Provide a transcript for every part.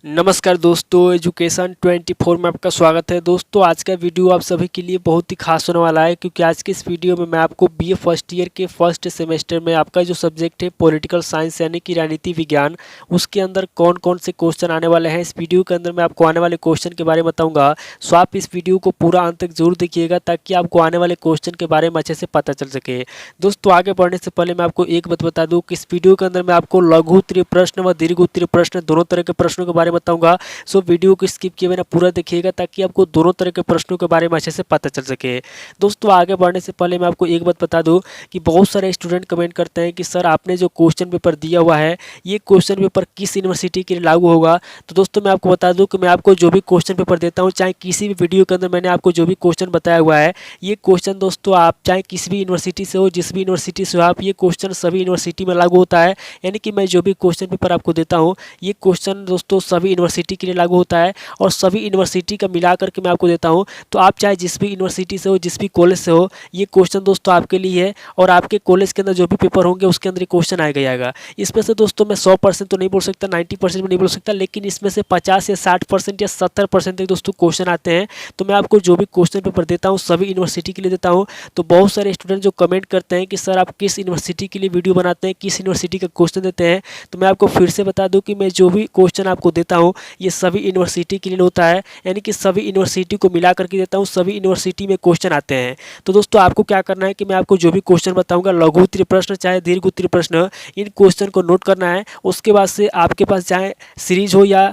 नमस्कार दोस्तों, एजुकेशन 24 में आपका स्वागत है। दोस्तों आज का वीडियो आप सभी के लिए बहुत ही खास होने वाला है, क्योंकि आज के इस वीडियो में मैं आपको बीए फर्स्ट ईयर के फर्स्ट सेमेस्टर में आपका जो सब्जेक्ट है पॉलिटिकल साइंस यानी कि राजनीति विज्ञान, उसके अंदर कौन कौन से क्वेश्चन आने वाले हैं इस वीडियो के अंदर मैं आपको आने वाले क्वेश्चन के बारे में बताऊँगा। सो आप इस वीडियो को पूरा अंत तक जरूर देखिएगा ताकि आपको आने वाले क्वेश्चन के बारे में अच्छे से पता चल सके। दोस्तों आगे बढ़ने से पहले मैं आपको एक बात बता दूँ कि इस वीडियो के अंदर मैं आपको लघु उत्तरीय प्रश्न व दीर्घ उत्तरीय प्रश्न दोनों तरह के प्रश्नों के बारे में बताऊँगा। सो वीडियो को स्किप किए बिना पूरा देखिएगा ताकि आपको दोनों तरह के प्रश्नों के बारे में अच्छे से पता चल सके। दोस्तों आगे बढ़ने से पहले मैं आपको एक बात बता दूं कि बहुत सारे स्टूडेंट कमेंट करते हैं कि सर आपने जो क्वेश्चन पेपर दिया हुआ है ये क्वेश्चन पेपर किस यूनिवर्सिटी के लिए लागू होगा। तो दोस्तों मैं आपको बता दूं कि मैं आपको जो भी क्वेश्चन पेपर देता हूँ, चाहे किसी भी वीडियो के अंदर मैंने आपको जो भी क्वेश्चन बताया हुआ है, ये क्वेश्चन दोस्तों आप चाहे किसी भी यूनिवर्सिटी से हो, जिस भी यूनिवर्सिटी से हो आप, ये क्वेश्चन सभी यूनिवर्सिटी में लागू होता है। यानी कि मैं जो भी क्वेश्चन पेपर आपको देता हूँ ये क्वेश्चन दोस्तों सभी यूनिवर्सिटी के लिए लागू होता है और सभी यूनिवर्सिटी का मिला करके मैं आपको देता हूं। तो आप चाहे जिस भी यूनिवर्सिटी से हो, जिस भी कॉलेज से हो, ये क्वेश्चन दोस्तों आपके लिए है और आपके कॉलेज के अंदर जो भी पेपर होंगे उसके अंदर क्वेश्चन आएगा ही आएगा। इसमें से दोस्तों मैं 100% तो नहीं बोल सकता, 90% भी नहीं बोल सकता, लेकिन इसमें से 50 या 60% या 70% तक दोस्तों क्वेश्चन आते हैं। तो मैं आपको जो भी क्वेश्चन पेपर देता हूँ सभी यूनिवर्सिटी के लिए देता हूँ। तो बहुत सारे स्टूडेंट जो कमेंट करते हैं कि सर आप किस यूनिवर्सिटी के लिए वीडियो बनाते हैं, किस यूनिवर्सिटी का क्वेश्चन देते हैं, तो मैं आपको फिर से बता दूं कि मैं जो भी क्वेश्चन आपको देता हूं ये सभी यूनिवर्सिटी के लिए होता है। यानी कि सभी यूनिवर्सिटी को मिला करके देता हूं, सभी यूनिवर्सिटी में क्वेश्चन आते हैं। तो दोस्तों आपको क्या करना है कि मैं आपको जो भी क्वेश्चन बताऊंगा, लघु उत्तरीय प्रश्न चाहे दीर्घ उत्तरीय प्रश्न, इन क्वेश्चन को नोट करना है। उसके बाद से आपके पास चाहे सीरीज हो या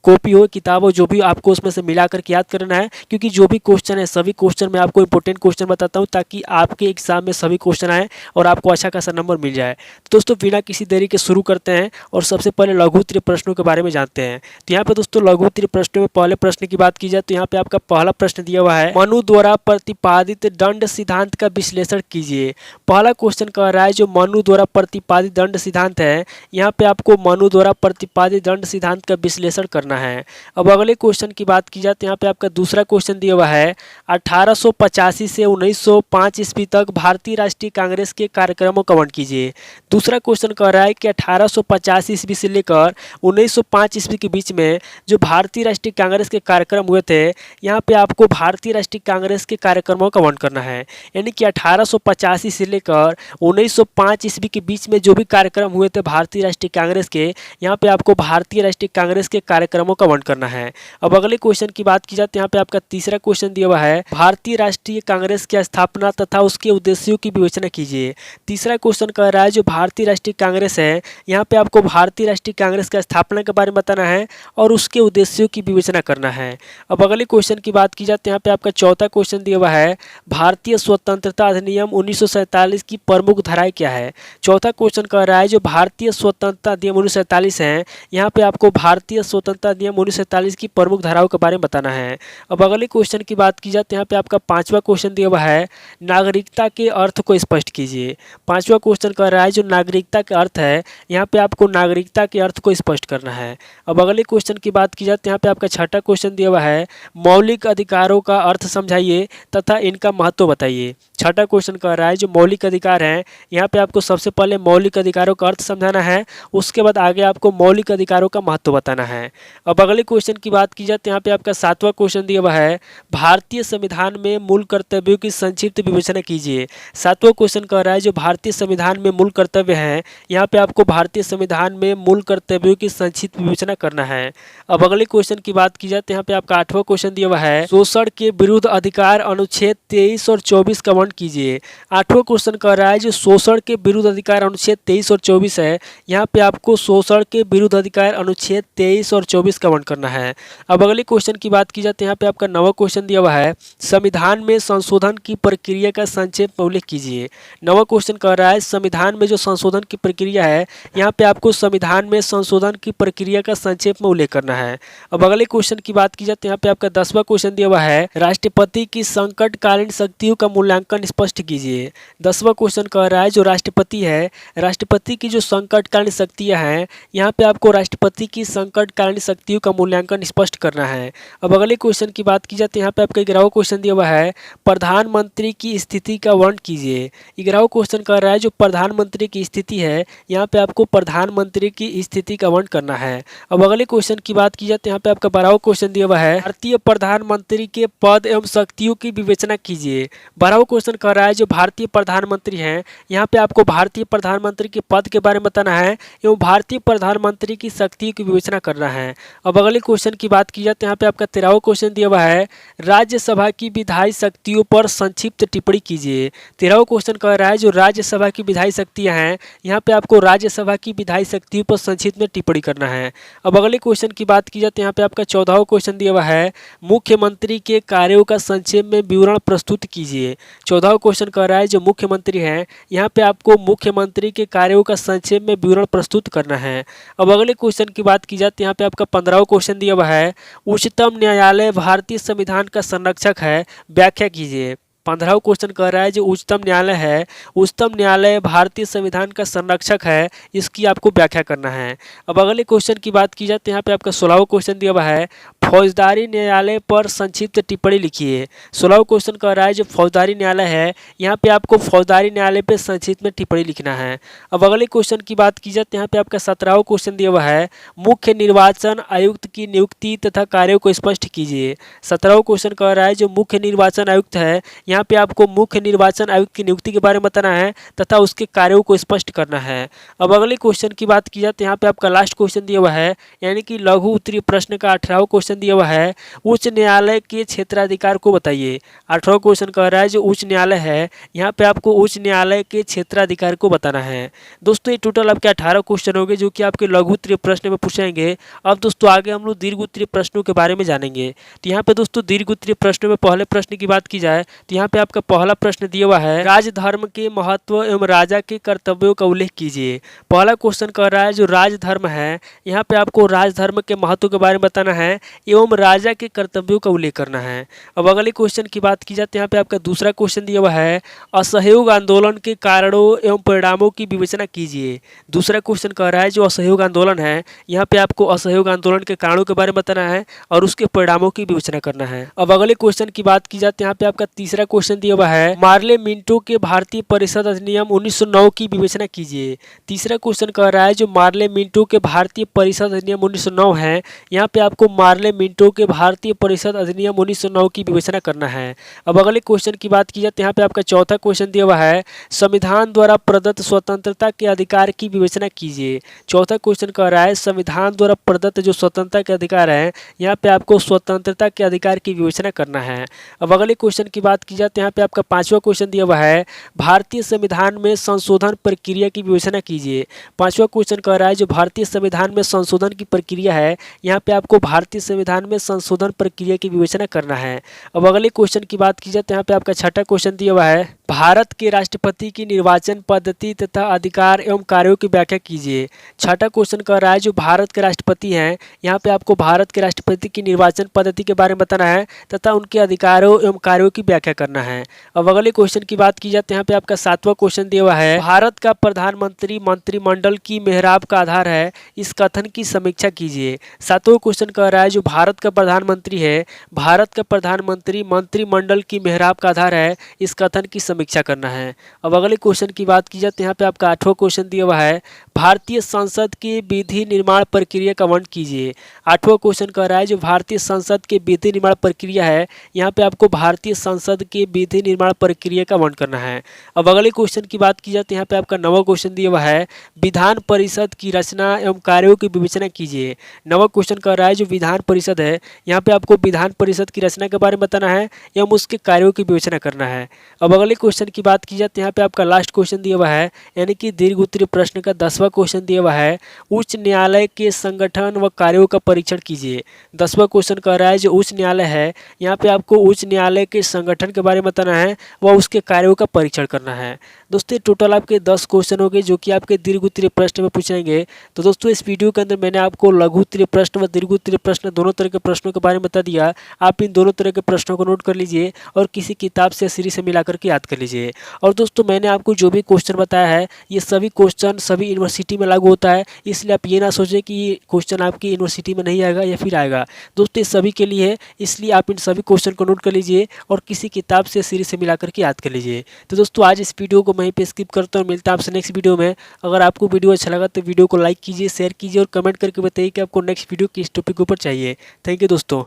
कॉपी हो, किताब हो, जो भी आपको उसमें से मिला करके याद करना है, क्योंकि जो भी क्वेश्चन है सभी क्वेश्चन मैं आपको इंपॉर्टेंट क्वेश्चन बताता हूं ताकि आपके एग्जाम में सभी क्वेश्चन आए और आपको अच्छा खासा नंबर मिल जाए। तो दोस्तों बिना किसी देरी के शुरू करते हैं और सबसे पहले लघु उत्तरीय प्रश्नों के बारे में जानते हैं। तो यहाँ पे दोस्तों लघु उत्तरीय प्रश्नों में पहले प्रश्न की बात की जाए तो यहाँ पे आपका पहला प्रश्न दिया हुआ है, मनु द्वारा प्रतिपादित दंड सिद्धांत का विश्लेषण कीजिए। पहला क्वेश्चन कह रहा है जो मनु द्वारा प्रतिपादित दंड सिद्धांत है, यहाँ पे आपको मनु द्वारा प्रतिपादित दंड सिद्धांत का विश्लेषण करना है। अब अगले क्वेश्चन की बात की जाए तो यहाँ पे आपका दूसरा क्वेश्चन दिया हुआ है, 1885 से 1905 ईस्वी तक भारतीय राष्ट्रीय कांग्रेस के कार्यक्रमों का वर्णन कीजिए। दूसरा क्वेश्चन कह रहा है कि 1885 ईस्वी से लेकर 1905 ईस्वी के बीच में जो भारतीय राष्ट्रीय कांग्रेस के कार्यक्रम हुए थे, यहाँ पे आपको भारतीय राष्ट्रीय कांग्रेस के कार्यक्रमों का वर्णन करना है। यानी कि 1885 से लेकर 1905 ईस्वी के बीच में जो भी कार्यक्रम हुए थे भारतीय राष्ट्रीय कांग्रेस के, यहाँ पे आपको भारतीय राष्ट्रीय कांग्रेस के कार्यक्रमों का वर्णन करना है। अब अगले क्वेश्चन की बात की जाए तो यहाँ पे आपका तीसरा क्वेश्चन दिया हुआ है, भारतीय राष्ट्रीय कांग्रेस की स्थापना तथा उसके उद्देश्यों की विवेचना कीजिए। तीसरा क्वेश्चन कह रहा है जो भारतीय राष्ट्रीय कांग्रेस है, यहाँ पे आपको भारतीय राष्ट्रीय कांग्रेस की स्थापना के बारे में बताना है और उसके उद्देश्यों की विवेचना करना है। अब अगले क्वेश्चन की बात की जाए तो यहाँ पे आपका चौथा क्वेश्चन दिया हुआ है, भारतीय स्वतंत्रता अधिनियम 1947 की प्रमुख धाराएं क्या है। चौथा क्वेश्चन कह रहा है जो भारतीय स्वतंत्रता अधिनियम 1947 है, यहाँ पे आपको भारतीय स्वतंत्रता अधिनियम 1947 की प्रमुख धाराओं के बारे में बताना है। अब अगले क्वेश्चन की बात की जाए तो यहाँ पे आपका पांचवा क्वेश्चन दिया हुआ है, नागरिकता के अर्थ को स्पष्ट कीजिए। पांचवा क्वेश्चन कह रहा है जो नागरिकता के अर्थ है, यहाँ पे आपको नागरिकता के अर्थ को स्पष्ट करना है। अब अगले क्वेश्चन की बात की जाए तो यहाँ पे आपका छठा क्वेश्चन दिया हुआ है, मौलिक अधिकारों का अर्थ समझाइए तथा इनका महत्व बताइए। छठा क्वेश्चन कह रहा है जो मौलिक अधिकार हैं, यहाँ पे आपको सबसे पहले मौलिक अधिकारों का अर्थ समझाना है, उसके बाद आगे आपको मौलिक अधिकारों का महत्व बताना है। अब अगले क्वेश्चन की बात की जाए तो यहाँ पे आपका सातवां क्वेश्चन दिया हुआ है, भारतीय संविधान में मूल कर्तव्यों की संक्षिप्त विवेचना कीजिए। सातवां क्वेश्चन कह रहा है जो भारतीय संविधान में मूल कर्तव्य हैं, यहाँ पे आपको भारतीय संविधान में मूल कर्तव्यों की संक्षिप्त विवेचना करना है। अब अगले क्वेश्चन की बात की जाए तो यहाँ पे आपका आठवां क्वेश्चन दिया हुआ है, शोषण के विरुद्ध अधिकार अनुच्छेद 23 और 24 का वर्णन कीजिए। आठवां क्वेश्चन कह रहा है जो शोषण के विरुद्ध अधिकार अनुच्छेद 23 और 24 है, यहाँ पे आपको शोषण के विरुद्ध अधिकार अनुच्छेद 23 और 24 का वर्णन करना है। अब अगले क्वेश्चन की बात की जाए तो यहाँ पे आपका नवा क्वेश्चन दिया हुआ है, संविधान में संशोधन की प्रक्रिया का संक्षेप में उल्लेख कीजिए। नवा क्वेश्चन कह रहा है संविधान में जो संशोधन की प्रक्रिया है, यहाँ पे आपको संविधान में संशोधन की प्रक्रिया का संक्षेप में उल्लेख करना है। अब अगले क्वेश्चन की बात की जाए तो यहाँ पे आपका 10वां क्वेश्चन दिया हुआ है, राष्ट्रपति की संकटकालीन शक्तियों का मूल्यांकन मूल्यांकन स्पष्ट कीजिए। 10वां क्वेश्चन कह रहा है जो राष्ट्रपति है, राष्ट्रपति की जो संकटकालीन शक्तियाँ हैं, यहाँ पे आपको राष्ट्रपति की संकटकालीन शक्तियों का मूल्यांकन स्पष्ट करना है। अब अगले क्वेश्चन की बात की जाए तो यहाँ पे आपका 11वां क्वेश्चन दिया हुआ है, प्रधानमंत्री की स्थिति का वर्णन कीजिए। 11वां क्वेश्चन कह रहा है जो प्रधानमंत्री की स्थिति है, यहाँ पे आपको प्रधानमंत्री की स्थिति का वर्णन करना है। अब अगले क्वेश्चन की बात की जाए तो यहाँ पे आपका 12वां क्वेश्चन दिया हुआ है, भारतीय प्रधानमंत्री के पद एवं शक्तियों की विवेचना कीजिए। 12वां क्वेश्चन कह रहा है जो भारतीय प्रधानमंत्री हैं, यहाँ पे आपको भारतीय प्रधानमंत्री के पद के बारे में बताना है एवं भारतीय प्रधानमंत्री की शक्तियों की विवेचना करना है। अब अगले क्वेश्चन की बात की जाए तो यहाँ पे आपका 13वां क्वेश्चन दिया हुआ है, राज्यसभा की विधायी शक्तियों पर संक्षिप्त टिप्पणी कीजिए। 13वां क्वेश्चन कह रहा है जो राज्यसभा की विधायी शक्तियाँ हैं, यहाँ पे आपको राज्यसभा की विधायी शक्तियों पर संक्षिप्त में टिप्पणी करना है। अब अगले क्वेश्चन की बात की जाए तो यहाँ पे आपका 14वां क्वेश्चन दिया हुआ है, मुख्यमंत्री के कार्यों का संक्षेप में विवरण प्रस्तुत कीजिए। 14वां क्वेश्चन कह रहा है जो मुख्यमंत्री हैं, यहाँ पे आपको मुख्यमंत्री के कार्यों का संक्षेप में विवरण प्रस्तुत करना है। अब अगले क्वेश्चन की बात की जाए तो यहाँ पे आपका 15वां क्वेश्चन दिया हुआ है, उच्चतम न्यायालय भारतीय संविधान का संरक्षक है, व्याख्या कीजिए। 15वां क्वेश्चन कह रहा है जो उच्चतम न्यायालय है, उच्चतम न्यायालय भारतीय संविधान का संरक्षक है, इसकी आपको व्याख्या करना है। अब अगले क्वेश्चन की बात की जाए तो यहाँ पे आपका 16वां क्वेश्चन दिया हुआ है, फौजदारी न्यायालय पर संक्षिप्त टिप्पणी लिखिए। 16वां क्वेश्चन कह रहा है जो फौजदारी न्यायालय है, यहाँ पे आपको फौजदारी न्यायालय पे संक्षिप्त में टिप्पणी लिखना है। अब अगले क्वेश्चन की बात की जाए तो यहाँ पे आपका 17वां क्वेश्चन दिया हुआ है, मुख्य निर्वाचन आयुक्त की नियुक्ति तथा कार्यों को स्पष्ट कीजिए। 17वां क्वेश्चन कह रहा है जो मुख्य निर्वाचन आयुक्त है, यहाँ पे आपको मुख्य निर्वाचन आयुक्त की नियुक्ति के बारे में बताना है तथा उसके कार्यों को स्पष्ट करना है। अब अगले क्वेश्चन की बात की जाए तो यहाँ पे आपका लास्ट क्वेश्चन दिया हुआ है, यानी कि लघु उत्तरीय प्रश्न का 18वां क्वेश्चन दिया हुआ है, उच्च न्यायालय के क्षेत्राधिकार को बताइए। 18वां क्वेश्चन कह रहा है जो उच्च न्यायालय है, यहाँ पे आपको उच्च न्यायालय के क्षेत्राधिकार को बताना है। दोस्तों ये टोटल आपके 18 क्वेश्चन हो गए जो कि आपके लघु उत्तरीय प्रश्न में पूछेंगे। अब दोस्तों आगे हम लोग दीर्घ उत्तरीय प्रश्नों के बारे में जानेंगे। तो यहाँ पे दोस्तों दीर्घ उत्तरीय प्रश्नों में पहले प्रश्न की बात की जाए तो यहाँ पे आपका पहला प्रश्न दिया हुआ है, राजधर्म के महत्व एवं राजा के कर्तव्यों का उल्लेख कीजिए। पहला क्वेश्चन कह रहा है जो राजधर्म है, यहाँ पे आपको राजधर्म के महत्व के बारे में बताना है एवं राजा के कर्तव्यों का उल्लेख करना है। अब अगले क्वेश्चन की बात की जाए तो यहाँ पे आपका दूसरा क्वेश्चन दिया हुआ है, असहयोग आंदोलन के कारणों एवं परिणामों की विवेचना कीजिए। दूसरा क्वेश्चन कह रहा है जो असहयोग आंदोलन है, यहाँ पे आपको असहयोग आंदोलन के कारणों के बारे में बताना है और उसके परिणामों की विवेचना करना है। अब अगले क्वेश्चन की बात की जाए तो यहाँ पे आपका तीसरा क्वेश्चन दिया हुआ है, मार्ले मिंटो के भारतीय परिषद अधिनियम 1909 की विवेचना कीजिए। तीसरा क्वेश्चन कह रहा है जो मार्ले मिंटो के भारतीय परिषद अधिनियम 1909 है, यहाँ पे आपको मार्ले मिंटो के भारतीय परिषद अधिनियम 1909 की विवेचना करना है। अब अगले क्वेश्चन की बात की जाए तो यहाँ पे आपका चौथा क्वेश्चन दिया हुआ है, संविधान द्वारा प्रदत्त स्वतंत्रता के अधिकार की विवेचना कीजिए। चौथा क्वेश्चन कह रहा है संविधान द्वारा प्रदत्त जो स्वतंत्रता के अधिकार है, यहाँ पे आपको स्वतंत्रता के अधिकार की विवेचना करना है। अब अगले क्वेश्चन की बात की जाए तो यहाँ पे आपका पांचवा क्वेश्चन दिया हुआ है, भारतीय संविधान में संशोधन प्रक्रिया की विवेचना कीजिए। पांचवा क्वेश्चन कह रहा है जो भारतीय संविधान में संशोधन की प्रक्रिया है, यहाँ पे आपको भारतीय संविधान में संशोधन प्रक्रिया की विवेचना करना है। अब अगले क्वेश्चन की बात की जाए तो यहाँ पे आपका छठा क्वेश्चन दिया हुआ है, भारत के राष्ट्रपति की निर्वाचन पद्धति तथा अधिकार एवं कार्यों की व्याख्या कीजिए। छठा क्वेश्चन कह रहा है जो भारत के राष्ट्रपति हैं, यहाँ पे आपको भारत के राष्ट्रपति की निर्वाचन पद्धति के बारे में बताना है तथा उनके अधिकारों एवं कार्यों की व्याख्या करना है। अब अगले क्वेश्चन की बात की जाए तो यहाँ पे आपका सातवां क्वेश्चन दिया हुआ है, भारत का प्रधानमंत्री मंत्रिमंडल की मेहराब का आधार है, इस कथन की समीक्षा कीजिए। सातवां क्वेश्चन कह रहा है जो भारत का प्रधानमंत्री है, भारत का प्रधानमंत्री मंत्रिमंडल की मेहराब का आधार है, इस कथन की समीक्षा करना है। अब अगले क्वेश्चन की बात की जाए तो यहाँ पे आपका आठवां क्वेश्चन दिया हुआ है, भारतीय संसद की विधि निर्माण प्रक्रिया का वर्णन कीजिए। आठवां क्वेश्चन कह रहा है जो भारतीय संसद के विधि निर्माण प्रक्रिया है, यहाँ पे आपको भारतीय संसद के विधि निर्माण प्रक्रिया का वर्णन करना है। अब अगले क्वेश्चन की बात की जाए तो यहाँ पे आपका नवा क्वेश्चन दिया हुआ है, विधान परिषद की रचना एवं कार्यों की विवेचना कीजिए। नवा क्वेश्चन कह रहा है जो विधान परिषद है, यहाँ पे आपको विधान परिषद की रचना के बारे में बताना है एवं उसके कार्यों की विवेचना करना है। अब अगले क्वेश्चन की बात की जाए तो यहाँ पे आपका लास्ट क्वेश्चन दिया हुआ है, यानी कि दीर्घ उत्तरीय प्रश्न का 10वां क्वेश्चन दिया हुआ है, उच्च न्यायालय के संगठन व कार्यों का परीक्षण कीजिए। 10वां क्वेश्चन कह रहा है जो उच्च न्यायालय है, यहाँ पे आपको उच्च न्यायालय के संगठन के बारे में बताना है व उसके कार्यों का परीक्षण करना है। दोस्तों टोटल आपके 10 क्वेश्चन हो गए जो कि आपके दीर्घ उत्तरीय प्रश्न में पूछेंगे। तो दोस्तों इस वीडियो के अंदर मैंने आपको लघु उत्तरीय प्रश्न व दीर्घ उत्तरीय प्रश्न दोनों तरह के प्रश्नों के बारे में बता दिया। आप इन दोनों तरह के प्रश्नों को नोट कर लीजिए और किसी किताब से सीरीज से मिला करके याद कर लीजिए। और दोस्तों मैंने आपको जो भी क्वेश्चन बताया है ये सभी क्वेश्चन सभी यूनिवर्सिटी में लागू होता है, इसलिए आप ये ना सोचें कि ये क्वेश्चन आपकी यूनिवर्सिटी में नहीं आएगा या फिर आएगा। दोस्तों ये सभी के लिए है, इसलिए आप इन सभी क्वेश्चन को नोट कर लीजिए और किसी किताब से सीरीज से मिलाकर के याद कर लीजिए। तो दोस्तों आज इस वीडियो को वहीं पे स्किप करता हूँ, मिलता है आपसे नेक्स्ट वीडियो में। अगर आपको वीडियो अच्छा लगा तो वीडियो को लाइक कीजिए, शेयर कीजिए और कमेंट करके बताइए कि आपको नेक्स्ट वीडियो किस टॉपिक के ऊपर चाहिए। थैंक यू दोस्तों।